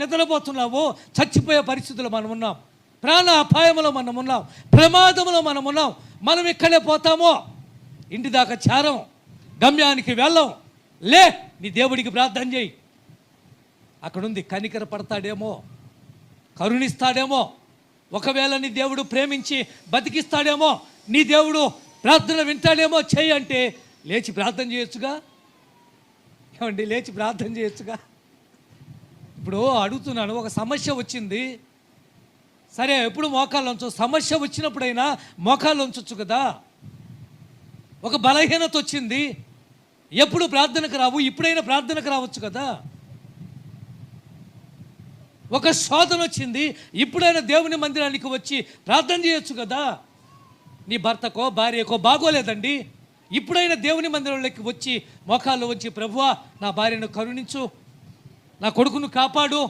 నిద్రపోతున్నావో చచ్చిపోయే పరిస్థితుల్లో మనం ఉన్నాం. ప్రాణ అపాయంలో మనం ఉన్నాం, ప్రమాదంలో మనం ఉన్నాం. మనం ఇక్కడే పోతామో, ఇంటి దాకా చేరం, గమ్యానికి వెళ్ళం. లే, నీ దేవుడికి ప్రార్థన చేయి. అక్కడుంది, కనికర పడతాడేమో, కరుణిస్తాడేమో. ఒకవేళ నీ దేవుడు ప్రేమించి బతికిస్తాడేమో, నీ దేవుడు ప్రార్థన వింటాడేమో. చేయి అంటే లేచి ప్రార్థన చేయొచ్చుగా. ఏమండి, లేచి ప్రార్థన చేయొచ్చుగా. ఇప్పుడు అడుగుతున్నాను, ఒక సమస్య వచ్చింది, సరే ఎప్పుడు మోకాళ్ళు ఉంచు. సమస్య వచ్చినప్పుడైనా మోకాళ్ళు ఉంచొచ్చు కదా. ఒక బలహీనత వచ్చింది, ఎప్పుడు ప్రార్థనకు రావు, ఇప్పుడైనా ప్రార్థనకు రావచ్చు కదా. ఒక శోధన వచ్చింది, ఇప్పుడైనా దేవుని మందిరానికి వచ్చి ప్రార్థన చేయొచ్చు కదా. నీ భర్తకో భార్యకో బాగోలేదండి, ఇప్పుడైనా దేవుని మందిరంలోకి వచ్చి మోకాళ్ళు వచ్చి, ప్రభువా నా భార్యను కరుణించు, నా కొడుకును కాపాడు,